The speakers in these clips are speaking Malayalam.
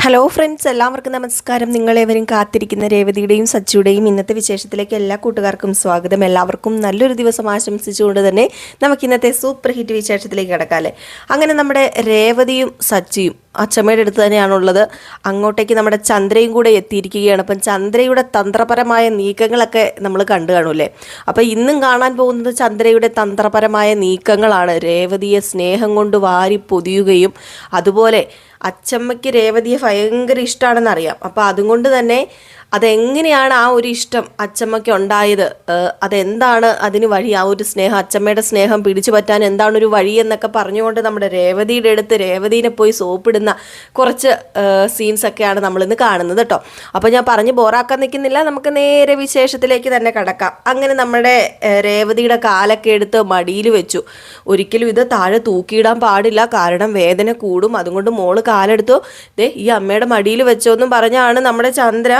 ഹലോ ഫ്രണ്ട്സ്, എല്ലാവർക്കും നമസ്കാരം. നിങ്ങളേവരും കാത്തിരിക്കുന്ന രേവതിയുടെയും സച്ചിയുടെയും ഇന്നത്തെ വിശേഷത്തിലേക്ക് എല്ലാ കൂട്ടുകാർക്കും സ്വാഗതം. എല്ലാവർക്കും നല്ലൊരു ദിവസം ആശംസിച്ചുകൊണ്ട് തന്നെ നമുക്ക് ഇന്നത്തെ സൂപ്പർ ഹിറ്റ് വിശേഷത്തിലേക്ക് കിടക്കാല്ലേ. അങ്ങനെ നമ്മുടെ രേവതിയും സച്ചിയും അച്ചമ്മയുടെ അടുത്ത് തന്നെയാണുള്ളത്. അങ്ങോട്ടേക്ക് നമ്മുടെ ചന്ദ്രയും കൂടെ എത്തിയിരിക്കുകയാണ്. അപ്പം ചന്ദ്രയുടെ തന്ത്രപരമായ നീക്കങ്ങളൊക്കെ നമ്മൾ കണ്ടു കാണൂല്ലേ. അപ്പം ഇന്നും കാണാൻ പോകുന്നത് ചന്ദ്രയുടെ തന്ത്രപരമായ നീക്കങ്ങളാണ്. രേവതിയെ സ്നേഹം കൊണ്ട് വാരി പൊതിയുകയും അതുപോലെ അച്ചമ്മയ്ക്ക് രേവതിയെ ഭയങ്കര ഇഷ്ടമാണെന്നറിയാം. അപ്പം അതുകൊണ്ട് തന്നെ അതെങ്ങനെയാണ് ആ ഒരു ഇഷ്ടം അച്ചമ്മയ്ക്ക് ഉണ്ടായത്, അതെന്താണ് അതിന് വഴി, ആ ഒരു സ്നേഹം, അച്ചമ്മയുടെ സ്നേഹം പിടിച്ചു പറ്റാൻ എന്താണ് ഒരു വഴി എന്നൊക്കെ പറഞ്ഞുകൊണ്ട് നമ്മുടെ രേവതിയുടെ അടുത്ത് രേവതിനെ പോയി സോപ്പിടുന്ന കുറച്ച് സീൻസൊക്കെയാണ് നമ്മളിന്ന് കാണുന്നത് കേട്ടോ. അപ്പോൾ ഞാൻ പറഞ്ഞ് ബോറാക്കാൻ നിൽക്കുന്നില്ല, നമുക്ക് നേരെ വിശേഷത്തിലേക്ക് തന്നെ കടക്കാം. അങ്ങനെ നമ്മുടെ രേവതിയുടെ കാലൊക്കെ എടുത്ത് മടിയിൽ വെച്ചു. ഒരിക്കലും ഇത് താഴെ തൂക്കിയിടാൻ പാടില്ല, കാരണം വേദന കൂടും, അതുകൊണ്ട് മോള് കാലെടുത്തു ഈ അമ്മയുടെ മടിയിൽ വെച്ചോന്നും പറഞ്ഞാണ് നമ്മുടെ ചന്ദ്ര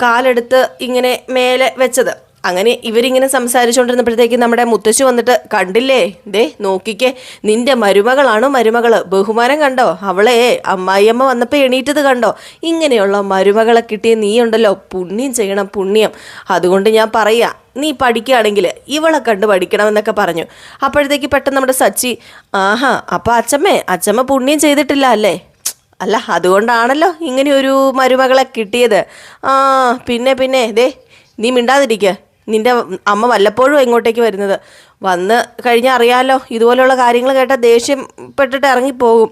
കാലെടുത്ത് ഇങ്ങനെ മേലെ വെച്ചത്. അങ്ങനെ ഇവരിങ്ങനെ സംസാരിച്ചുകൊണ്ടിരുന്നപ്പോഴത്തേക്ക് നമ്മുടെ മുത്തശ്ശി വന്നിട്ട്, കണ്ടില്ലേ നോക്കിക്കേ, നിന്റെ മരുമകളാണ് മരുമകള്, ബഹുമാനം കണ്ടോ, അവളെ അമ്മായിയമ്മ വന്നപ്പോൾ എണീറ്റത് കണ്ടോ, ഇങ്ങനെയുള്ള മരുമകളെ കിട്ടിയ നീ ഉണ്ടല്ലോ, പുണ്യം ചെയ്യണം, പുണ്യം. അതുകൊണ്ട് ഞാൻ പറയാ, നീ പഠിക്കുകയാണെങ്കിൽ ഇവളെ കണ്ട് പഠിക്കണമെന്നൊക്കെ പറഞ്ഞു. അപ്പോഴത്തേക്ക് പെട്ടെന്ന് നമ്മുടെ സച്ചി, ആഹാ അപ്പം അച്ചമ്മ പുണ്യം ചെയ്തിട്ടില്ല അല്ലേ? അല്ല, അതുകൊണ്ടാണല്ലോ ഇങ്ങനെ ഒരു മരുമകളെ കിട്ടിയത്. പിന്നെ നീ മിണ്ടാതിരിക്കുക, നിൻ്റെ അമ്മ വല്ലപ്പോഴും ഇങ്ങോട്ടേക്ക് വരുന്നത്, വന്ന് കഴിഞ്ഞാൽ അറിയാമല്ലോ, ഇതുപോലെയുള്ള കാര്യങ്ങൾ കേട്ടാൽ ദേഷ്യപ്പെട്ടിട്ട് ഇറങ്ങിപ്പോകും.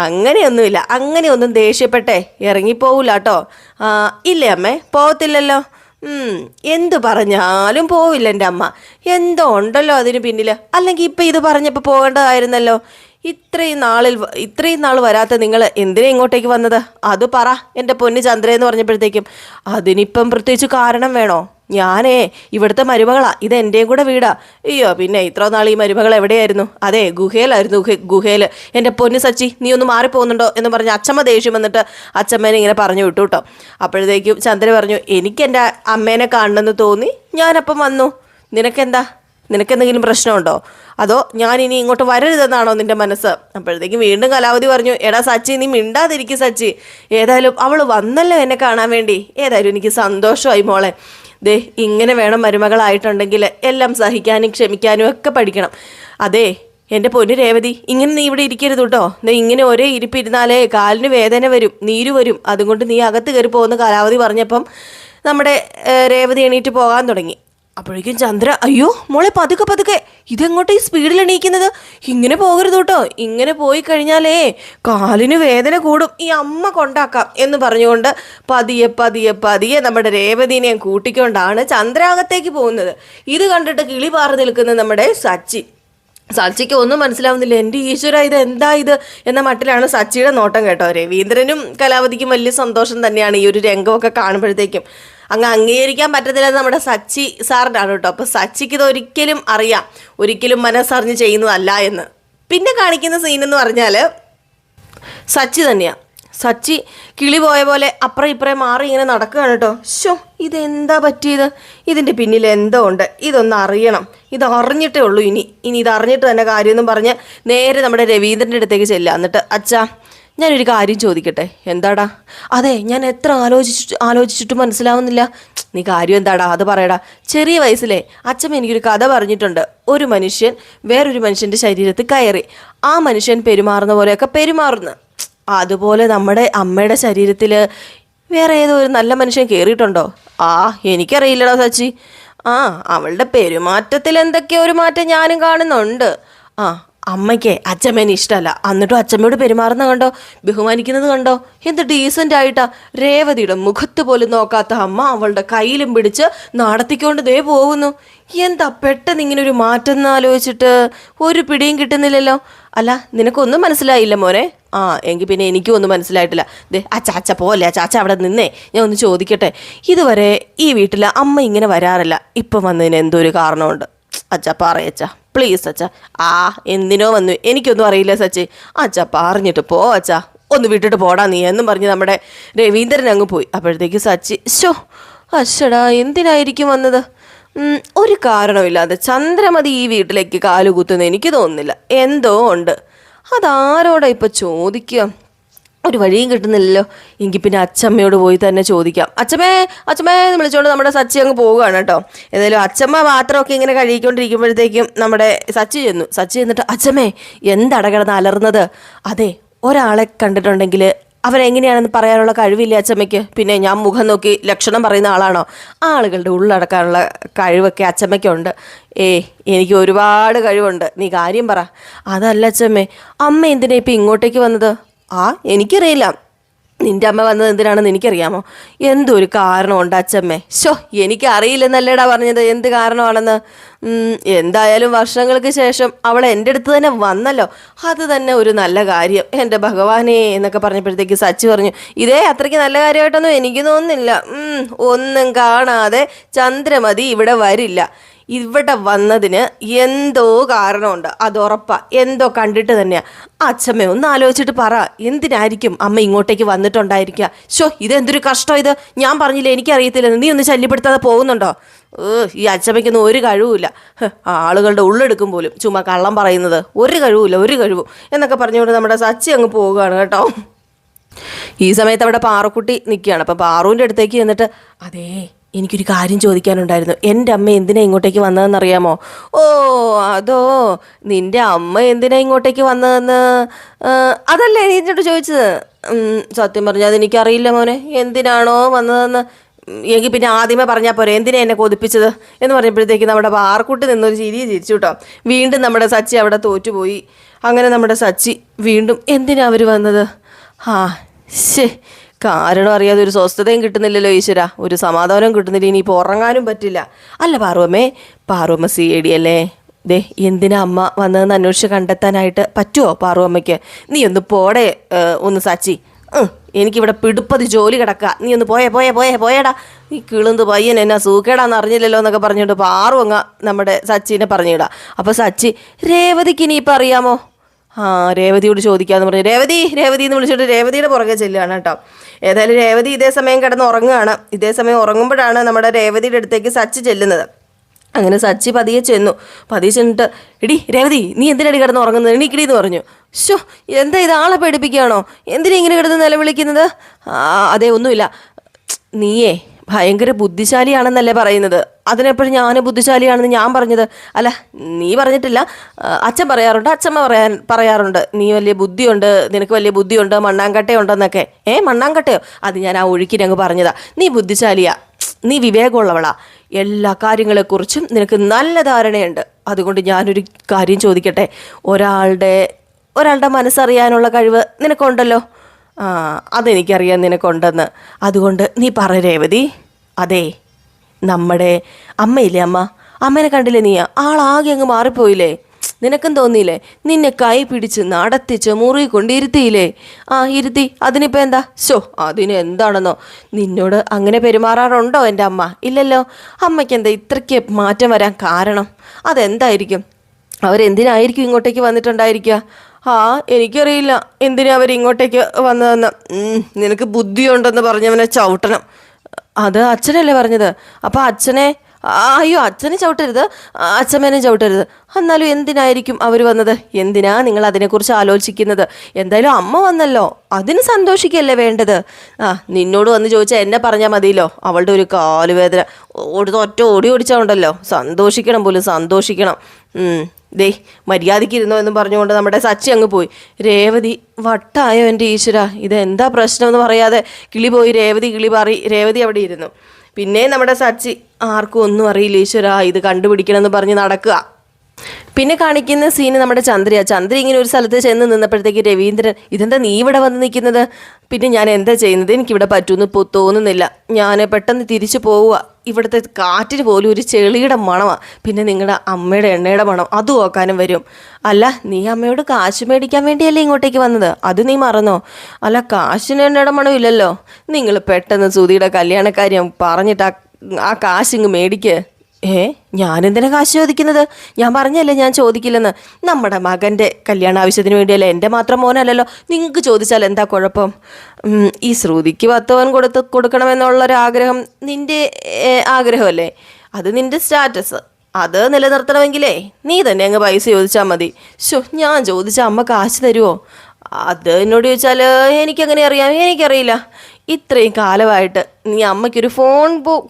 അങ്ങനെയൊന്നുമില്ല, അങ്ങനെയൊന്നും ദേഷ്യപ്പെട്ടേ ഇറങ്ങിപ്പോവില്ല കേട്ടോ. ഇല്ലേ അമ്മേ, പോകത്തില്ലല്ലോ. എന്തു പറഞ്ഞാലും പോവില്ല എൻ്റെ അമ്മ, എന്തോ ഉണ്ടല്ലോ അതിന് പിന്നിൽ, അല്ലെങ്കിൽ ഇപ്പം ഇത് പറഞ്ഞപ്പോൾ പോകേണ്ടതായിരുന്നല്ലോ. ഇത്രയും നാൾ വരാത്ത നിങ്ങൾ എന്തിനാ ഇങ്ങോട്ടേക്ക് വന്നത്, അത് പറ എൻ്റെ പൊന്ന് ചന്ദ്രയെന്ന് പറഞ്ഞപ്പോഴത്തേക്കും, അതിനിപ്പം പ്രത്യേകിച്ച് കാരണം വേണോ? ഞാനേ ഇവിടുത്തെ മരുമകളാ, ഇത് എൻ്റെയും കൂടെ വീടാ. അയ്യോ, പിന്നെ ഇത്ര നാൾ ഈ മരുമകൾ എവിടെയായിരുന്നു? അതെ, ഗുഹയിലായിരുന്നു, ഗുഹയിൽ. എൻ്റെ പൊന്ന് സച്ചി, നീ ഒന്ന് മാറിപ്പോകുന്നുണ്ടോ എന്ന് പറഞ്ഞ് അച്ചമ്മ ദേഷ്യം വന്നിട്ട് അച്ചമ്മേനെ ഇങ്ങനെ പറഞ്ഞു വിട്ടു കേട്ടോ. അപ്പോഴത്തേക്കും ചന്ദ്ര പറഞ്ഞു, എനിക്ക് എൻ്റെ അമ്മേനെ കാണണമെന്ന് തോന്നി, ഞാനപ്പം വന്നു. നിനക്കെന്തെങ്കിലും പ്രശ്നമുണ്ടോ, അതോ ഞാനിനി ഇങ്ങോട്ട് വരരുതെന്നാണോ നിൻ്റെ മനസ്സ്? അപ്പോഴത്തേക്കും വീണ്ടും കലാവതി പറഞ്ഞു, എടാ സച്ചി, നീ മിണ്ടാതിരിക്കും സച്ചി, ഏതായാലും അവൾ വന്നല്ലോ എന്നെ കാണാൻ വേണ്ടി, ഏതായാലും എനിക്ക് സന്തോഷമായി മോളെ. ഇങ്ങനെ വേണം മരുമകളായിട്ടുണ്ടെങ്കിൽ എല്ലാം സഹിക്കാനും ക്ഷമിക്കാനും ഒക്കെ പഠിക്കണം. അതെ എൻ്റെ പൊന്നു രേവതി, ഇങ്ങനെ നീ ഇവിടെ ഇരിക്കരുത് കേട്ടോ. ഇങ്ങനെ ഒരേ ഇരിപ്പിരുന്നാലേ കാലിന് വേദന വരും, നീര് വരും, അതുകൊണ്ട് നീ അകത്ത് കയറി പോകുന്ന കലാവതി പറഞ്ഞപ്പം നമ്മുടെ രേവതി എണീറ്റ് പോകാൻ തുടങ്ങി. അപ്പോഴേക്കും ചന്ദ്ര, അയ്യോ മോളെ, പതുക്കെ, ഇതെങ്ങോട്ട് ഈ സ്പീഡിൽ എണീക്കുന്നത്, ഇങ്ങനെ പോകരുത് കേട്ടോ, ഇങ്ങനെ പോയി കഴിഞ്ഞാലേ കാലിന് വേദന കൂടും, ഈ അമ്മ കൊണ്ടാക്കാം എന്ന് പറഞ്ഞുകൊണ്ട് പതിയെ നമ്മുടെ രേവതിനെ കൂട്ടിക്കൊണ്ടാണ് ചന്ദ്ര അകത്തേക്ക് പോകുന്നത്. ഇത് കണ്ടിട്ട് കിളി പാറി നിൽക്കുന്ന നമ്മുടെ സച്ചിക്ക് ഒന്നും മനസ്സിലാവുന്നില്ല. എൻ്റെ ഈശ്വര, ഇത് എന്താ ഇത് എന്ന മട്ടിലാണ് സച്ചിയുടെ നോട്ടം കേട്ടോ. രവീന്ദ്രനും കലാവതിക്കും വലിയ സന്തോഷം തന്നെയാണ് ഈ ഒരു രംഗമൊക്കെ കാണുമ്പോഴത്തേക്കും. അങ്ങ് അംഗീകരിക്കാൻ പറ്റത്തില്ലെന്ന് നമ്മുടെ സച്ചി സാറിനാണ് കേട്ടോ. അപ്പോൾ സച്ചിക്ക് ഇത് ഒരിക്കലും മനസ്സറിഞ്ഞ് ചെയ്യുന്നതല്ല എന്ന്. പിന്നെ കാണിക്കുന്ന സീനെന്ന് പറഞ്ഞാൽ സച്ചി തന്നെയാണ്. സച്ചി കിളി പോയ പോലെ അപ്പുറം ഇപ്പുറം മാറി ഇങ്ങനെ നടക്കുകയാണ് കേട്ടോ. ഇതെന്താ പറ്റിയത്, ഇതിൻ്റെ പിന്നിൽ എന്തോ ഉണ്ട്, ഇതൊന്ന് അറിയണം, ഇത് അറിഞ്ഞിട്ടേ ഉള്ളൂ, ഇനി ഇത് അറിഞ്ഞിട്ട് തന്നെ കാര്യമെന്നും പറഞ്ഞ് നേരെ നമ്മുടെ രവീന്ദ്രൻ്റെ അടുത്തേക്ക് ചെല്ലുക. എന്നിട്ട്, അച്ഛാ ഞാനൊരു കാര്യം ചോദിക്കട്ടെ? എന്താടാ? അതെ, ഞാൻ എത്ര ആലോചിച്ചിട്ടും മനസ്സിലാവുന്നില്ല. നീ കാര്യം എന്താടാ, അത് പറയടാ. ചെറിയ വയസ്സിലെ അച്ഛൻ എനിക്കൊരു കഥ പറഞ്ഞിട്ടുണ്ട്. ഒരു മനുഷ്യൻ വേറൊരു മനുഷ്യൻ്റെ ശരീരത്തിൽ കയറി ആ മനുഷ്യൻ പെരുമാറുന്ന പോലെയൊക്കെ പെരുമാറുന്നു. അതുപോലെ നമ്മുടെ അമ്മയുടെ ശരീരത്തിൽ വേറെ ഏതോ ഒരു നല്ല മനുഷ്യൻ കയറിയിട്ടുണ്ടോ? എനിക്കറിയില്ലടാ സച്ചി. അവളുടെ പെരുമാറ്റത്തിൽ എന്തൊക്കെയോ ഒരു മാറ്റം ഞാനും കാണുന്നുണ്ട്. അമ്മയ്ക്ക് അച്ഛമ്മേനെ ഇഷ്ടമല്ല, എന്നിട്ടും അച്ഛമ്മയോട് പെരുമാറുന്ന കണ്ടോ, ബഹുമാനിക്കുന്നത് കണ്ടോ, എന്ത് ഡീസൻ്റ് ആയിട്ടാ. രേവതിയുടെ മുഖത്ത് പോലും നോക്കാത്ത അമ്മ അവളുടെ കയ്യിലും പിടിച്ച് നടത്തിക്കൊണ്ട് പോകുന്നു. എന്താ പെട്ടെന്ന് ഇങ്ങനെ ഒരു മാറ്റം എന്ന് ആലോചിച്ചിട്ട് ഒരു പിടിയും കിട്ടുന്നില്ലല്ലോ. അല്ല, നിനക്കൊന്നും മനസ്സിലായില്ല മോനെ? എങ്കിൽ പിന്നെ എനിക്കും ഒന്നും മനസ്സിലായിട്ടില്ല. അച്ചാച്ച പോലെ അച്ചാച്ച അവിടെ നിന്നേ, ഞാൻ ഒന്ന് ചോദിക്കട്ടെ, ഇതുവരെ ഈ വീട്ടിൽ അമ്മ ഇങ്ങനെ വരാറില്ല, ഇപ്പം വന്നതിന് എന്തോ ഒരു കാരണമുണ്ട്. അച്ഛാ പറയച്ചാ, പ്ലീസ് അച്ഛാ. എന്തിനോ വന്നു, എനിക്കൊന്നും അറിയില്ല സച്ചി. അച്ഛാ പറഞ്ഞിട്ട് പോ അച്ഛാ, ഒന്ന് വിട്ടിട്ട് പോടാ നീ എന്നും പറഞ്ഞ് നമ്മുടെ രവീന്ദ്രൻ അങ്ങ് പോയി. അപ്പോഴത്തേക്ക് സച്ചി, അശ്ശടാ എന്തിനായിരിക്കും വന്നത്? ഒരു കാരണമില്ലാതെ ചന്ദ്രമതി ഈ വീട്ടിലേക്ക് കാലുകുത്തുന്ന എനിക്ക് തോന്നുന്നില്ല, എന്തോ ഉണ്ട്. അതാരോടാ ഇപ്പം ചോദിക്കുക? ഒരു വഴിയും കിട്ടുന്നില്ലല്ലോ. എങ്കിൽ പിന്നെ അച്ചമ്മയോട് പോയി തന്നെ ചോദിക്കാം. അച്ചമ്മേ അച്ചമ്മേ എന്ന് വിളിച്ചുകൊണ്ട് നമ്മുടെ സച്ചി അങ്ങ് പോവുകയാണ് കേട്ടോ. ഏതായാലും അച്ചമ്മ പാത്രമൊക്കെ ഇങ്ങനെ കഴുകിക്കൊണ്ടിരിക്കുമ്പോഴത്തേക്കും നമ്മുടെ സച്ചി ചെന്നിട്ട്, അച്ചമ്മേ എന്തട കിടന്ന് അലർന്നത്? അതെ, ഒരാളെ കണ്ടിട്ടുണ്ടെങ്കിൽ അവരെങ്ങനെയാണെന്ന് പറയാനുള്ള കഴിവില്ല അച്ചമ്മയ്ക്ക്. പിന്നെ ഞാൻ മുഖം നോക്കി ലക്ഷണം പറയുന്ന ആളാണോ? ആളുകളുടെ ഉള്ളടക്കാനുള്ള കഴിവൊക്കെ അച്ചമ്മയ്ക്കുണ്ട്. എനിക്ക് ഒരുപാട് കഴിവുണ്ട്, നീ കാര്യം പറ. അതല്ല അച്ചമ്മേ, അമ്മ എന്തിനാ ഇപ്പം ഇങ്ങോട്ടേക്ക് വന്നത്? എനിക്കറിയില്ല. നിന്റെ അമ്മ വന്നത് എന്തിനാണെന്ന് എനിക്കറിയാമോ? എന്തൊരു കാരണമുണ്ട് അച്ചമ്മേ. എനിക്കറിയില്ലെന്നല്ലേടാ പറഞ്ഞത് എന്ത് കാരണമാണെന്ന്. എന്തായാലും വർഷങ്ങൾക്ക് ശേഷം അവൾ എൻ്റെ അടുത്ത് തന്നെ വന്നല്ലോ, അത് തന്നെ ഒരു നല്ല കാര്യം. എൻ്റെ ഭഗവാനേ എന്നൊക്കെ പറഞ്ഞപ്പോഴത്തേക്ക് സച്ചി പറഞ്ഞു, ഇതേ അത്രയ്ക്ക് നല്ല കാര്യമായിട്ടൊന്നും എനിക്ക് തോന്നുന്നില്ല. ഒന്നും കാണാതെ ചന്ദ്രമതി ഇവിടെ വരില്ല. ഇവിടെ വന്നതിന് എന്തോ കാരണമുണ്ട്, അതുറപ്പാ. എന്തോ കണ്ടിട്ട് തന്നെയാ. അച്ഛമ്മ ഒന്ന് ആലോചിച്ചിട്ട് പറ, എന്തിനായിരിക്കും അമ്മ ഇങ്ങോട്ടേക്ക് വന്നിട്ടുണ്ടായിരിക്കുക? ഇതെന്തൊരു കഷ്ടം ഇത്. ഞാൻ പറഞ്ഞില്ലേ എനിക്കറിയത്തില്ലെന്ന്. നീ ഒന്ന് ശല്യപ്പെടുത്താതെ പോകുന്നുണ്ടോ? ഈ അച്ഛമ്മയ്ക്കൊന്നും ഒരു കഴിവുമില്ല. ആളുകളുടെ ഉള്ളെടുക്കും പോലും ചുമ്മാ കള്ളം പറയുന്നത്. ഒരു കഴിവും എന്നൊക്കെ പറഞ്ഞുകൊണ്ട് നമ്മുടെ സച്ചി അങ്ങ് പോവുകയാണ് കേട്ടോ. ഈ സമയത്ത് അവിടെ പാറുക്കുട്ടി നിൽക്കുകയാണ്. അപ്പം പാറുവിൻ്റെ അടുത്തേക്ക് ചെന്നിട്ട്, അതേ എനിക്കൊരു കാര്യം ചോദിക്കാനുണ്ടായിരുന്നു. എൻ്റെ അമ്മ എന്തിനാ ഇങ്ങോട്ടേക്ക് വന്നതെന്നറിയാമോ? അതോ, നിൻ്റെ അമ്മ എന്തിനാ ഇങ്ങോട്ടേക്ക് വന്നതെന്ന് അതല്ലേ നീ എന്നോട് ചോദിച്ചത്? സത്യം പറഞ്ഞാൽ അതെനിക്കറിയില്ല മോനെ, എന്തിനാണോ വന്നതെന്ന്. എങ്കിൽ പിന്നെ ആദ്യമേ പറഞ്ഞാൽ പോരെ, എന്തിനാ എന്നെ കൊതിപ്പിച്ചത് എന്ന് പറഞ്ഞപ്പോഴത്തേക്ക് നമ്മുടെ പാറക്കുട്ടി നിന്നൊരു ചിരിച്ചു കേട്ടോ. വീണ്ടും നമ്മുടെ സച്ചി അവിടെ തോറ്റുപോയി. അങ്ങനെ നമ്മുടെ സച്ചി വീണ്ടും, എന്തിനാ അവർ വന്നത്? കാരണം അറിയാതെ ഒരു സ്വസ്ഥതയും കിട്ടുന്നില്ലല്ലോ ഈശ്വര, ഒരു സമാധാനവും കിട്ടുന്നില്ല. ഇനിയിപ്പോൾ ഉറങ്ങാനും പറ്റില്ല. അല്ല പാറുവമ്മ CID അല്ലേ? എന്തിനാ അമ്മ വന്നതെന്ന് അന്വേഷിച്ച് കണ്ടെത്താനായിട്ട് പറ്റുമോ പാറുവമ്മയ്ക്ക്? നീ ഒന്ന് പോടെ ഒന്ന് സച്ചി. എനിക്കിവിടെ പിടുപ്പതി ജോലി കിടക്കുക. നീ ഒന്ന് പോയേടാ. നീ കിളുന്ത് പയ്യൻ എന്നാ സൂക്കേടാന്ന് അറിഞ്ഞില്ലല്ലോ എന്നൊക്കെ പറഞ്ഞിട്ട് പാറുവങ്ങ നമ്മുടെ സച്ചിനെ പറഞ്ഞിടാം. അപ്പോൾ സച്ചി, രേവതിക്ക് ഇനിയിപ്പോൾ അറിയാമോ? രേവതിയോട് ചോദിക്കാമെന്ന് പറഞ്ഞു. രേവതി എന്ന് വിളിച്ചിട്ട് രേവതിയുടെ പുറകെ ചെല്ലുകയാണ് കേട്ടോ. ഏതായാലും രേവതി ഇതേ സമയം കിടന്ന് ഉറങ്ങുകയാണ്. ഇതേ സമയം ഉറങ്ങുമ്പോഴാണ് നമ്മുടെ രേവതിയുടെ അടുത്തേക്ക് സച്ചി ചെല്ലുന്നത്. അങ്ങനെ സച്ചി പതിയെ ചെന്നിട്ട്, എടി രേവതി, നീ എന്തിനടി കിടന്ന് ഉറങ്ങുന്നത്? എണീക്കടി എന്ന് പറഞ്ഞു. എന്താ ഇത്, ആളെ പേടിപ്പിക്കുകയാണോ? എന്തിനാ ഇങ്ങനെ കിടന്ന് നിലവിളിക്കുന്നത്? അതേ ഒന്നുമില്ല. നീയേ ഭയങ്കര ബുദ്ധിശാലിയാണെന്നല്ലേ പറയുന്നത്? അതിനെപ്പോഴും ഞാൻ ബുദ്ധിശാലിയാണെന്ന് ഞാൻ പറഞ്ഞത്? അല്ല, നീ പറഞ്ഞിട്ടില്ല, അച്ഛൻ പറയാറുണ്ട്, അച്ഛമ്മ പറയാറുണ്ട് നീ വലിയ ബുദ്ധിയുണ്ട്, നിനക്ക് വലിയ ബുദ്ധിയുണ്ട്, മണ്ണാങ്കട്ടയുണ്ടെന്നൊക്കെ. മണ്ണാങ്കട്ടയോ? അത് ഞാൻ ആ ഒഴുക്കിനങ്ങ് പറഞ്ഞതാ. നീ ബുദ്ധിശാലിയാ, നീ വിവേകമുള്ളവളാ, എല്ലാ കാര്യങ്ങളെക്കുറിച്ചും നിനക്ക് നല്ല ധാരണയുണ്ട്. അതുകൊണ്ട് ഞാനൊരു കാര്യം ചോദിക്കട്ടെ, ഒരാളുടെ മനസ്സറിയാനുള്ള കഴിവ് നിനക്കുണ്ടല്ലോ. അതെനിക്കറിയാം നിനക്കുണ്ടെന്ന്. അതുകൊണ്ട് നീ പറ രേവതി. അതെ, നമ്മുടെ അമ്മയില്ലേ, അമ്മേനെ കണ്ടില്ലേ നീ? ആളാകെ അങ്ങ് മാറിപ്പോയില്ലേ? നിനക്കും തോന്നിയില്ലേ? നിന്നെ കൈ പിടിച്ച് നടത്തിച്ച് മുറി കൊണ്ടിരുത്തിയില്ലേ? ഇരുത്തി. അതിനിപ്പോൾ എന്താ? അതിന് എന്താണെന്നോ, നിന്നോട് അങ്ങനെ പെരുമാറാറുണ്ടോ എൻ്റെ അമ്മ? ഇല്ലല്ലോ. അമ്മയ്ക്ക് എന്താ ഇത്രയ്ക്ക് മാറ്റം വരാൻ കാരണം? അതെന്തായിരിക്കും? അവരെന്തിനായിരിക്കും ഇങ്ങോട്ടേക്ക് വന്നിട്ടുണ്ടായിരിക്കുക? എനിക്കറിയില്ല എന്തിനാ അവരിങ്ങോട്ടേക്ക് വന്നതെന്ന്. നിനക്ക് ബുദ്ധിയുണ്ടെന്ന് പറഞ്ഞവനെ ചവിട്ടണം. അത് അച്ഛനല്ലേ പറഞ്ഞത്? അപ്പോൾ അച്ഛനെ ചവിട്ടരുത്, അച്ഛമ്മേനെ ചവിട്ടരുത്. എന്നാലും എന്തിനായിരിക്കും അവർ വന്നത്? എന്തിനാ നിങ്ങൾ അതിനെക്കുറിച്ച് ആലോചിക്കുന്നത്? എന്തായാലും അമ്മ വന്നല്ലോ, അതിന് സന്തോഷിക്കല്ലേ വേണ്ടത്. നിന്നോട് വന്ന് ചോദിച്ചാൽ എന്നെ പറഞ്ഞാൽ മതിയല്ലോ. അവളുടെ ഒരു കാലുവേദന ഒറ്റ ഓടിച്ചാൽ സന്തോഷിക്കണം പോലും, സന്തോഷിക്കണം. മര്യാദയ്ക്ക് ഇരുന്നോ എന്നും പറഞ്ഞുകൊണ്ട് നമ്മുടെ സച്ചി അങ്ങ് പോയി. രേവതി, വട്ടായോ എൻ്റെ ഈശ്വര, ഇതെന്താ പ്രശ്നം എന്ന് പറയാതെ കിളി പോയി. രേവതി അവിടെ ഇരുന്നു. പിന്നെ നമ്മുടെ സച്ചി, ആർക്കും ഒന്നും അറിയില്ല ഈശ്വര, ഇത് കണ്ടുപിടിക്കണം എന്ന് പറഞ്ഞ് നടക്കുക. പിന്നെ കാണിക്കുന്ന സീന് നമ്മുടെ ചന്ദ്ര ഇങ്ങനെ ഒരു സ്ഥലത്ത് ചെന്ന് നിന്നപ്പോഴത്തേക്ക് രവീന്ദ്രൻ, ഇതെന്താ നീ ഇവിടെ വന്ന് നിൽക്കുന്നത്? പിന്നെ ഞാൻ എന്താ ചെയ്യുന്നത്? എനിക്കിവിടെ പറ്റുമെന്ന് തോന്നുന്നില്ല. ഞാൻ പെട്ടെന്ന് തിരിച്ചു പോവുക. ഇവിടുത്തെ കാറ്റിന് പോലും ഒരു ചെളിയുടെ മണമാണ്. പിന്നെ നിങ്ങളുടെ അമ്മയുടെ എണ്ണയുടെ മണം, അത് നോക്കാനും വരും. അല്ല, നീ അമ്മയോട് കാശ് മേടിക്കാൻ വേണ്ടിയല്ലേ ഇങ്ങോട്ടേക്ക് വന്നത്? അത് നീ മറന്നോ? അല്ല, കാശിന് എണ്ണയുടെ മണം ഇല്ലല്ലോ. നിങ്ങൾ പെട്ടെന്ന് സുധിയുടെ കല്യാണക്കാര്യം പറഞ്ഞിട്ട് ആ കാശിങ്ങ് മേടിക്ക്. ഞാനെന്തിനാ കാശ് ചോദിക്കുന്നത്? ഞാൻ പറഞ്ഞല്ലേ ഞാൻ ചോദിക്കില്ലെന്ന്. നമ്മുടെ മകൻ്റെ കല്യാണ ആവശ്യത്തിന് വേണ്ടിയല്ലേ, എൻ്റെ മാത്രം മോനല്ലല്ലോ. നിങ്ങൾക്ക് ചോദിച്ചാൽ എന്താ കുഴപ്പം? ഈ ശ്രുതിക്ക് 10 പവൻ കൊടുക്കണമെന്നുള്ളൊരാഗ്രഹം നിൻ്റെ ആഗ്രഹമല്ലേ? അത് നിൻ്റെ സ്റ്റാറ്റസ്. അത് നിലനിർത്തണമെങ്കിലേ നീ തന്നെ അങ്ങ് പൈസ ചോദിച്ചാൽ മതി. ഞാൻ ചോദിച്ചാൽ അമ്മ കാശ് തരുമോ? അത് എന്നോട് ചോദിച്ചാൽ എനിക്കങ്ങനെ അറിയാം, എനിക്കറിയില്ല. ഇത്രയും കാലമായിട്ട് നീ അമ്മയ്ക്കൊരു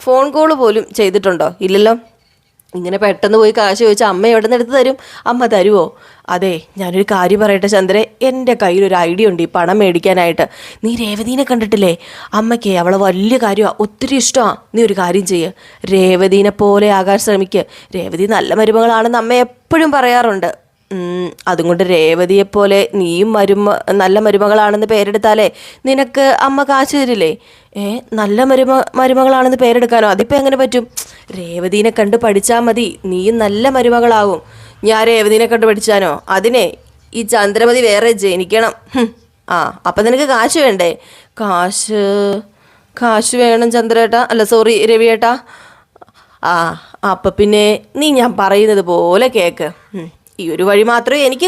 ഫോൺ കോൾ പോലും ചെയ്തിട്ടുണ്ടോ? ഇല്ലല്ലോ. ഇങ്ങനെ പെട്ടെന്ന് പോയി കാശ് ചോദിച്ചാൽ അമ്മ എവിടെ നിന്ന് എടുത്ത് തരും? അമ്മ തരുമോ? അതെ, ഞാനൊരു കാര്യം പറയട്ടെ ചന്ദ്രേ, എൻ്റെ കയ്യിലൊരു ഐഡിയ ഉണ്ട് ഈ പണം മേടിക്കാനായിട്ട്. നീ രേവതീനെ കണ്ടിട്ടില്ലേ? അമ്മയ്ക്ക് അവളെ വലിയ കാര്യമാണ്, ഒത്തിരി ഇഷ്ടമാണ്. നീ ഒരു കാര്യം ചെയ്യ്, രേവതീനെ പോലെ ആകാൻ ശ്രമിക്ക്. രേവതി നല്ല മരുമകളാണെന്ന് അമ്മ എപ്പോഴും പറയാറുണ്ട്. അതുകൊണ്ട് രേവതിയെപ്പോലെ നീയും നല്ല മരുമകളാണെന്ന് പേരെടുത്താലേ നിനക്ക് അമ്മ കാശ് തരില്ലേ? നല്ല മരുമകളാണെന്ന് പേരെടുക്കാനോ? അതിപ്പോൾ എങ്ങനെ പറ്റും? രേവതീനെ കണ്ട് പഠിച്ചാൽ മതി, നീയും നല്ല മരുമകളാവും. ഞാൻ രേവതീനെ കണ്ട് പഠിച്ചാനോ? അതിനെ ഈ ചന്ദ്രമതി വേറെ ജനിക്കണം. അപ്പം നിനക്ക് കാശ് വേണ്ടേ? കാശ് വേണം ചന്ദ്രേട്ടാ, അല്ല സോറി രവിയേട്ടാ. അപ്പം പിന്നെ നീ ഞാൻ പറയുന്നത് പോലെ കേക്ക്. ഈ ഒരു വഴി മാത്രമേ എനിക്ക്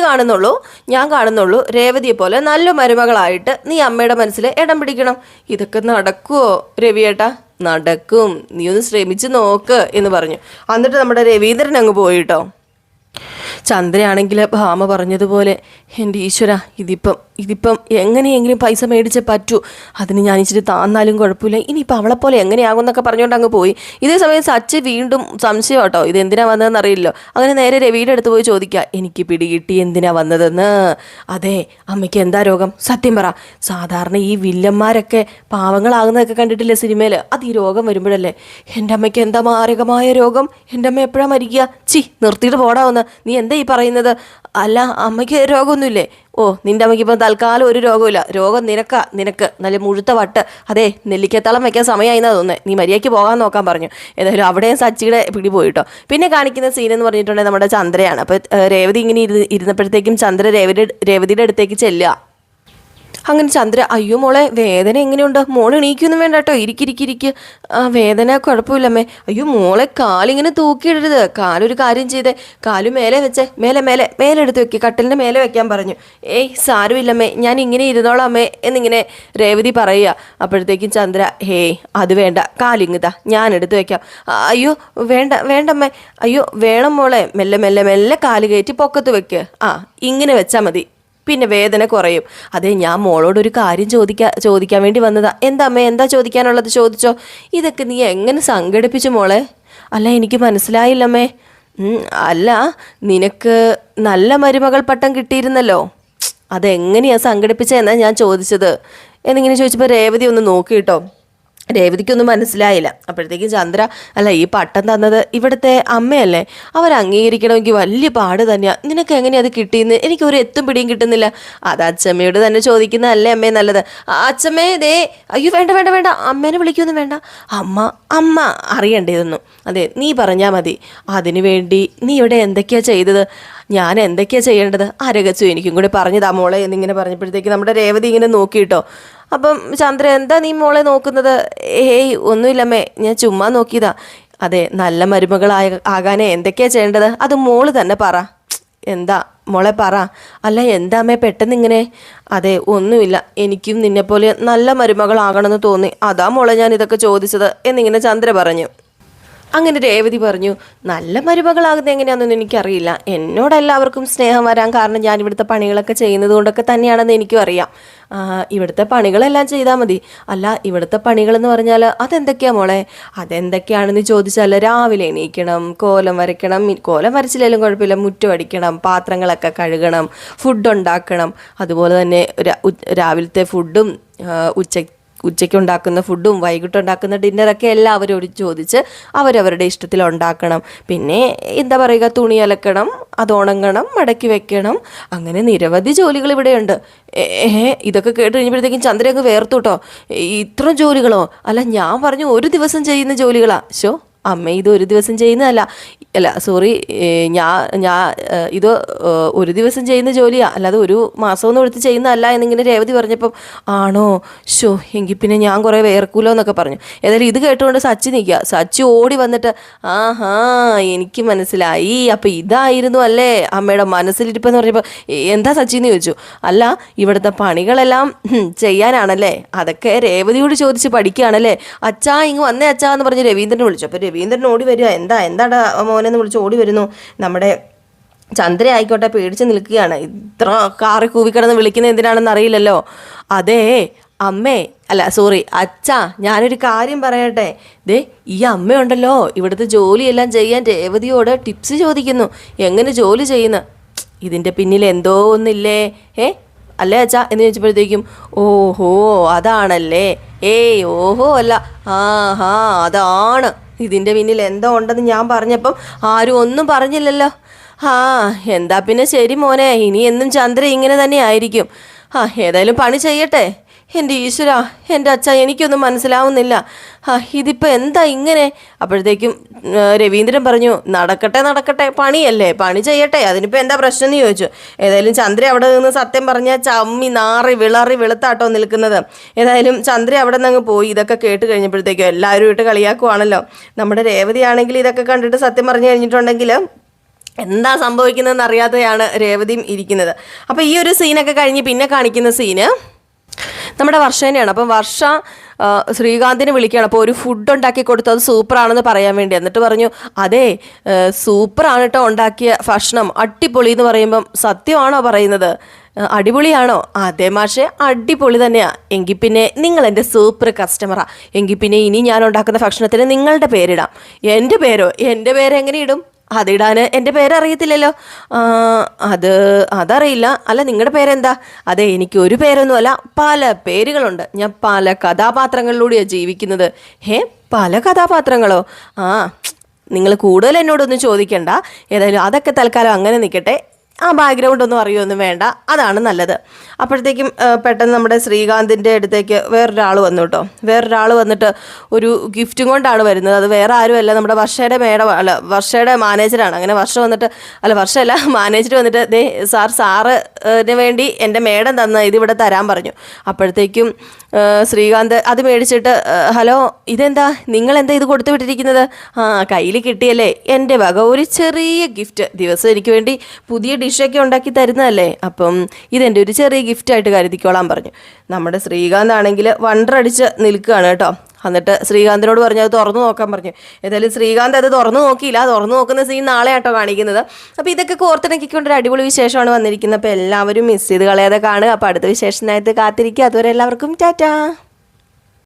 ഞാൻ കാണുന്നുള്ളൂ. രേവതിയെ പോലെ നല്ല മരുമകളായിട്ട് നീ അമ്മയുടെ മനസ്സിൽ ഇടം പിടിക്കണം. ഇതൊക്കെ നടക്കുമോ രവിയേട്ടാ? നടക്കും, നീ ഒന്ന് ശ്രമിച്ച് നോക്ക് എന്ന് പറഞ്ഞു. എന്നിട്ട് നമ്മുടെ രവീന്ദ്രൻ അങ്ങ് പോയിട്ടോ. ചന്ദ്രയാണെങ്കിൽ ഭാമ പറഞ്ഞതുപോലെ എൻ്റെ ഈശ്വര, ഇതിപ്പം എങ്ങനെയെങ്കിലും പൈസ മേടിച്ചേ പറ്റൂ. അതിന് ഞാൻ ഇച്ചിരി താന്നാലും കുഴപ്പമില്ല. ഇനിയിപ്പോൾ അവളെപ്പോലെ എങ്ങനെയാകും എന്നൊക്കെ പറഞ്ഞുകൊണ്ട് അങ്ങ് പോയി. ഇതേ സമയം സച്ച് വീണ്ടും സംശയം കേട്ടോ, ഇത് എന്തിനാ വന്നതെന്ന് അറിയില്ലോ. അങ്ങനെ നേരെ രവിയുടെ അടുത്ത് പോയി ചോദിക്കുക, എനിക്ക് പിടികിട്ടി എന്തിനാ വന്നതെന്ന്. അതെ, അമ്മയ്ക്ക് എന്താ രോഗം? സത്യം പറ. സാധാരണ ഈ വില്ലന്മാരൊക്കെ പാവങ്ങളാകുന്നതൊക്കെ കണ്ടിട്ടില്ലേ സിനിമയിൽ? അത് ഈ രോഗം വരുമ്പോഴല്ലേ. എൻ്റെ അമ്മയ്ക്ക് എന്താ മാരകമായ രോഗം? എൻ്റെ അമ്മ എപ്പോഴാണ് മരിക്കുക? നിർത്തിയിട്ട് പോടാവുന്ന. നീ എന്താ ഈ പറയുന്നത്? അല്ല, അമ്മയ്ക്ക് രോഗമൊന്നുമില്ലേ? നിൻ്റെ അമ്മയ്ക്ക് ഇപ്പം തൽക്കാലം ഒരു രോഗമില്ല. രോഗം നിനക്ക് നല്ല മുഴുത്ത വട്ട്. അതെ, നെല്ലിക്കത്തളം വയ്ക്കാൻ സമയമായിന്നാ തോന്നുന്നത്. നീ മര്യാദയ്ക്ക് പോകാൻ നോക്കാൻ പറഞ്ഞു. ഏതായാലും അവിടെയും സച്ചിയുടെ പിടി പോയിട്ടോ. പിന്നെ കാണിക്കുന്ന സീൻ എന്ന് പറഞ്ഞിട്ടുണ്ടെങ്കിൽ നമ്മുടെ ചന്ദ്രയാണ്. അപ്പോൾ രേവതി ഇങ്ങനെ ഇരുന്നപ്പോഴത്തേക്കും ചന്ദ്ര രേവതിയുടെ അടുത്തേക്ക് ചെല്ലുക. അങ്ങനെ ചന്ദ്ര, അയ്യോ മോളെ വേദന എങ്ങനെയുണ്ട്? മോൾ എണീക്കൊന്നും വേണ്ട കേട്ടോ, ഇരിക്കിരിക്കിരിക്ക്. വേദന കുഴപ്പമില്ലമ്മേ. അയ്യോ മോളെ കാലിങ്ങനെ തൂക്കിയിടരുത്. കാലൊരു കാര്യം ചെയ്തേ, കാല് മേലെ വെച്ചേ, മേലെ എടുത്ത് വെക്കുക, കട്ടിലിൻ്റെ മേലെ വെക്കാൻ പറഞ്ഞു. സാരമില്ലമ്മേ, ഞാൻ ഇങ്ങനെ ഇരുന്നോളാം അമ്മേ എന്നിങ്ങനെ രേവതി പറയുക. അപ്പോഴത്തേക്കും ചന്ദ്ര, അത് വേണ്ട, കാലിങ്ങതാ, ഞാൻ എടുത്ത് വെക്കാം. അയ്യോ വേണ്ടമ്മേ. അയ്യോ വേണം മോളെ, മെല്ലെ കാല് കയറ്റി പൊക്കത്ത് വെക്ക്. ഇങ്ങനെ വെച്ചാൽ മതി, പിന്നെ വേദന കുറയും. അതെ, ഞാൻ മോളോടൊരു കാര്യം ചോദിക്കാൻ വേണ്ടി വന്നതാ. എന്താ അമ്മേ, എന്താ ചോദിക്കാനുള്ളത്? ചോദിച്ചോ. ഇതൊക്കെ നീ എങ്ങനെ സംഘടിപ്പിച്ചു മോളെ? അല്ല, എനിക്ക് മനസ്സിലായില്ലമ്മേ. അല്ല, നിനക്ക് നല്ല മരുമകൾ പട്ടം കിട്ടിയിരുന്നല്ലോ, അതെങ്ങനെയാ സംഘടിപ്പിച്ചതെന്നാണ് ഞാൻ ചോദിച്ചത് എന്നിങ്ങനെ ചോദിച്ചപ്പോൾ രേവതി ഒന്ന് നോക്കിയിട്ടോ. രേവതിക്കൊന്നും മനസ്സിലായില്ല. അപ്പോഴത്തേക്കും ചന്ദ്ര, അല്ല ഈ പട്ടം തന്നത് ഇവിടുത്തെ അമ്മയല്ലേ, അവർ അംഗീകരിക്കണമെങ്കിൽ വലിയ പാട് തന്നെയാണ്. നിനക്ക് എങ്ങനെയാണ് അത് കിട്ടിയെന്ന് എനിക്കൊരു എത്തും പിടിയും കിട്ടുന്നില്ല. അത് അച്ഛമ്മയോട് തന്നെ ചോദിക്കുന്നതല്ലേ അമ്മേ നല്ലത്. അച്ഛമ്മേ ദേ, അയ്യോ വേണ്ട, അമ്മേനെ വിളിക്കൊന്നും വേണ്ട. അമ്മ അറിയണ്ടേതൊന്നും. അതെ, നീ പറഞ്ഞാൽ മതി. അതിനു വേണ്ടി നീ ഇവിടെ എന്തൊക്കെയാണ് ചെയ്തത്? ഞാൻ എന്തൊക്കെയാണ് ചെയ്യേണ്ടത്? അരകച്ചു എനിക്കും കൂടി പറഞ്ഞതാ മോളെ എന്നിങ്ങനെ പറഞ്ഞപ്പോഴത്തേക്ക് നമ്മുടെ രേവതി ഇങ്ങനെ നോക്കിയിട്ടോ. അപ്പം ചന്ദ്ര, എന്താ നീ മോളെ നോക്കുന്നത്? ഒന്നുമില്ലമ്മേ, ഞാൻ ചുമ്മാ നോക്കിയതാ. അതെ, നല്ല ആകാനേ എന്തൊക്കെയാണ് ചെയ്യേണ്ടത്? അത് മോള് തന്നെ പറ. എന്താ മോളെ പറ. അല്ല എന്താ അമ്മേ പെട്ടെന്ന് ഇങ്ങനെ? അതെ, ഒന്നുമില്ല, എനിക്കും നിന്നെപ്പോലെ നല്ല മരുമകളാകണമെന്ന് തോന്നി, അതാ മോളെ ഞാൻ ഇതൊക്കെ ചോദിച്ചത് എന്നിങ്ങനെ ചന്ദ്ര പറഞ്ഞു. അങ്ങനെ രേവതി പറഞ്ഞു, നല്ല മരുമകളാകുന്നത് എങ്ങനെയാണെന്നൊന്നും എനിക്കറിയില്ല. എന്നോടെല്ലാവർക്കും സ്നേഹം വരാൻ കാരണം ഞാൻ ഇവിടുത്തെ പണികളൊക്കെ ചെയ്യുന്നത് കൊണ്ടൊക്കെ തന്നെയാണെന്ന് എനിക്കും അറിയാം. ഇവിടുത്തെ പണികളെല്ലാം ചെയ്താൽ മതി. അല്ല, ഇവിടുത്തെ പണികളെന്ന് പറഞ്ഞാൽ അതെന്തൊക്കെയാ മോളെ? അതെന്തൊക്കെയാണെന്ന് ചോദിച്ചാൽ രാവിലെ എണീക്കണം, കോലം വരയ്ക്കണം, കോലം വരച്ചില്ലെങ്കിലും കുഴപ്പമില്ല, മുറ്റമടിക്കണം, പാത്രങ്ങളൊക്കെ കഴുകണം, ഫുഡ് ഉണ്ടാക്കണം. അതുപോലെ തന്നെ രാവിലത്തെ ഫുഡും ഉച്ചയ്ക്ക് ഉണ്ടാക്കുന്ന ഫുഡും വൈകിട്ട് ഉണ്ടാക്കുന്ന ഡിന്നറൊക്കെ എല്ലാവരോട് ചോദിച്ച് അവരവരുടെ ഇഷ്ടത്തിൽ ഉണ്ടാക്കണം. പിന്നെ എന്താ പറയുക, തുണി അലക്കണം, അത് ഉണങ്ങണം, മടക്കി വെക്കണം, അങ്ങനെ നിരവധി ജോലികൾ ഇവിടെയുണ്ട്. ഇതൊക്കെ കേട്ട് കഴിഞ്ഞപ്പോഴത്തേക്കും ചന്ദ്ര അങ്ങ് വേർത്തു കേട്ടോ. ഇത്രയും ജോലികളോ? അല്ല, ഞാൻ പറഞ്ഞു ഒരു ദിവസം ചെയ്യുന്ന ജോലികളാ. അമ്മ ഇത് ഒരു ദിവസം ചെയ്യുന്നതല്ല, സോറി, ഇത് ഒരു ദിവസം ചെയ്യുന്ന ജോലിയാ, അല്ലാതെ ഒരു മാസമൊന്നും എടുത്ത് ചെയ്യുന്നതല്ല എന്നിങ്ങനെ രേവതി പറഞ്ഞപ്പം, ആണോ? എങ്കിൽ പിന്നെ ഞാൻ കുറേ വേർക്കൂലോ എന്നൊക്കെ പറഞ്ഞു. ഏതായാലും ഇത് കേട്ടുകൊണ്ട് സച്ചി നിൽക്കുക. സച്ചി ഓടി വന്നിട്ട്, എനിക്ക് മനസ്സിലായി, അപ്പം ഇതായിരുന്നു അല്ലേ അമ്മയുടെ മനസ്സിലിരിപ്പെന്ന് പറഞ്ഞപ്പോൾ, എന്താ സച്ചി എന്ന് ചോദിച്ചു. അല്ല, ഇവിടുത്തെ പണികളെല്ലാം ചെയ്യാനാണല്ലേ, അതൊക്കെ രേവതിയോട് ചോദിച്ച് പഠിക്കുകയാണല്ലേ. അച്ഛാ ഇങ്ങ് വന്നേ അച്ഛാ എന്ന് പറഞ്ഞ് രവീന്ദ്രനെ വിളിച്ചു. അപ്പോൾ രവീന്ദ്രൻ ഓടി വരിക. എന്താടാ മോനെന്ന് വിളിച്ച് ഓടി വരുന്നു നമ്മുടെ ചന്ദ്ര ആയിക്കോട്ടെ പേടിച്ച് നിൽക്കുകയാണ്. ഇത്ര കാറി കൂവിക്കിടന്ന് വിളിക്കുന്നത് എന്തിനാണെന്ന് അറിയില്ലല്ലോ. അതേ അമ്മേ, അല്ല സോറി അച്ഛാ, ഞാനൊരു കാര്യം പറയട്ടെ. ദേ ഈ അമ്മയുണ്ടല്ലോ ഇവിടുത്തെ ജോലിയെല്ലാം ചെയ്യാൻ രേവതിയോട് ടിപ്സ് ചോദിക്കുന്നു. എങ്ങനെ ജോലി ചെയ്യുന്നു? ഇതിൻ്റെ പിന്നിൽ എന്തോ ഒന്നില്ലേ? അല്ലേ അച്ഛാ എന്ന് ചോദിച്ചപ്പോഴത്തേക്കും ഓഹോ അതാണല്ലേ. ഓഹോ അല്ല, ആഹാ അതാണ്. ഇതിൻ്റെ പിന്നിൽ എന്തോ ഉണ്ടെന്ന് ഞാൻ പറഞ്ഞപ്പം ആരും ഒന്നും പറഞ്ഞില്ലല്ലോ. എന്താ പിന്നെ ശരി മോനെ, ഇനി എന്നും ചന്ദ്ര ഇങ്ങനെ തന്നെ ആയിരിക്കും. ഏതായാലും പണി ചെയ്യട്ടെ. എൻ്റെ ഈശ്വര, എൻ്റെ അച്ഛ, എനിക്കൊന്നും മനസ്സിലാവുന്നില്ല. ഇതിപ്പോൾ എന്താ ഇങ്ങനെ? അപ്പോഴത്തേക്കും രവീന്ദ്രൻ പറഞ്ഞു, നടക്കട്ടെ, പണിയല്ലേ, പണി ചെയ്യട്ടെ, അതിനിപ്പോൾ എന്താ പ്രശ്നം എന്ന് ചോദിച്ചു. ഏതായാലും ചന്ദ്ര അവിടെ നിന്ന് സത്യം പറഞ്ഞാൽ ചമ്മി നാറി വിളറി വെളുത്താട്ടോ നിൽക്കുന്നത്. ഏതായാലും ചന്ദ്ര അവിടെ നിന്ന് അങ്ങ് പോയി. ഇതൊക്കെ കേട്ട് കഴിഞ്ഞപ്പോഴത്തേക്കും എല്ലാവരും ഇട്ട് കളിയാക്കുവാണല്ലോ. നമ്മുടെ രേവതി ആണെങ്കിൽ ഇതൊക്കെ കണ്ടിട്ട് സത്യം പറഞ്ഞു കഴിഞ്ഞിട്ടുണ്ടെങ്കിൽ എന്താ സംഭവിക്കുന്നതെന്ന് അറിയാതെയാണ് രേവതിയും ഇരിക്കുന്നത്. അപ്പോൾ ഈ ഒരു സീനൊക്കെ കഴിഞ്ഞ് പിന്നെ കാണിക്കുന്ന സീന് നമ്മുടെ വർഷേനെയാണ്. അപ്പം വർഷ ശ്രീകാന്തിനെ വിളിക്കുകയാണ്. അപ്പോൾ ഒരു ഫുഡ് ഉണ്ടാക്കി കൊടുത്തു, അത് സൂപ്പറാണെന്ന് പറയാൻ വേണ്ടി. എന്നിട്ട് പറഞ്ഞു, അതെ സൂപ്പറാണ് കേട്ടോ ഉണ്ടാക്കിയ ഭക്ഷണം, അടിപൊളി എന്ന് പറയുമ്പം സത്യമാണോ പറയുന്നത്? അടിപൊളിയാണോ? അതെ മാഷെ, അടിപൊളി തന്നെയാണ്. എങ്കിൽ പിന്നെ നിങ്ങൾ എൻ്റെ സൂപ്പർ കസ്റ്റമറാ. എങ്കിൽ പിന്നെ ഇനി ഞാൻ ഉണ്ടാക്കുന്ന ഭക്ഷണത്തിന് നിങ്ങളുടെ പേരിടാം. എൻ്റെ പേരോ? എൻ്റെ പേര് എങ്ങനെ ഇടും? അതിടാൻ എൻ്റെ പേരറിയത്തില്ലല്ലോ. അതറിയില്ല. അല്ല നിങ്ങളുടെ പേരെന്താ? അതെ എനിക്ക് ഒരു പേരൊന്നുമല്ല, പല പേരുകളുണ്ട്. ഞാൻ പല കഥാപാത്രങ്ങളിലൂടെയാണ് ജീവിക്കുന്നത്. പല കഥാപാത്രങ്ങളോ? നിങ്ങൾ കൂടുതൽ എന്നോടൊന്നും ചോദിക്കണ്ട. ഏതായാലും അതൊക്കെ തൽക്കാലം അങ്ങനെ നിൽക്കട്ടെ. ബാക്ക്ഗ്രൗണ്ട് ഒന്നും അറിയുമൊന്നും വേണ്ട, അതാണ് നല്ലത്. അപ്പോഴത്തേക്കും പെട്ടെന്ന് നമ്മുടെ ശ്രീകാന്തിൻ്റെ അടുത്തേക്ക് വേറൊരാൾ വന്നു കേട്ടോ. വേറൊരാൾ വന്നിട്ട് ഒരു ഗിഫ്റ്റും കൊണ്ടാണ് വരുന്നത്. അത് വേറെ ആരുമല്ല, നമ്മുടെ വർഷയുടെ മാനേജറാണ്. അങ്ങനെ വർഷമല്ല മാനേജർ വന്നിട്ട്, ദേ സാറിന് വേണ്ടി എൻ്റെ മേഡം തന്ന ഇതിവിടെ തരാൻ പറഞ്ഞു. അപ്പോഴത്തേക്കും ശ്രീകാന്ത് അത് മേടിച്ചിട്ട്, ഹലോ ഇതെന്താ, നിങ്ങളെന്താ ഇത് കൊടുത്തു വിട്ടിരിക്കുന്നത്? കയ്യിൽ കിട്ടിയല്ലേ, എൻ്റെ വക ഒരു ചെറിയ ഗിഫ്റ്റ്. ദിവസം എനിക്ക് വേണ്ടി പുതിയ ഡിഷൊക്കെ ഉണ്ടാക്കി തരുന്നതല്ലേ, അപ്പം ഇതെൻ്റെ ഒരു ചെറിയ ഗിഫ്റ്റായിട്ട് കരുതിക്കോളാൻ പറഞ്ഞു. നമ്മുടെ ശ്രീകാന്ത് ആണെങ്കിൽ വണ്ടറടിച്ച് നിൽക്കുകയാണ് കേട്ടോ. എന്നിട്ട് ശ്രീകാന്തിനോട് പറഞ്ഞു അത് തുറന്നു നോക്കാൻ പറഞ്ഞു. ഏതായാലും ശ്രീകാന്ത് അത് തുറന്നു നോക്കിയില്ല. തുറന്നു നോക്കുന്ന സീൻ നാളെ ആട്ടോ കാണിക്കുന്നത്. അപ്പോൾ ഇതൊക്കെ കോർത്തിണക്കിക്കൊണ്ടൊരു അടിപൊളി വിശേഷമാണ് വന്നിരിക്കുന്നത്. അപ്പോൾ എല്ലാവരും മിസ് ചെയ്ത് കളയാതെ കാണുക. അപ്പോൾ അടുത്ത വിശേഷത്തിനായിട്ട് കാത്തിരിക്കുക. അതുവരെ എല്ലാവർക്കും ടാറ്റാ.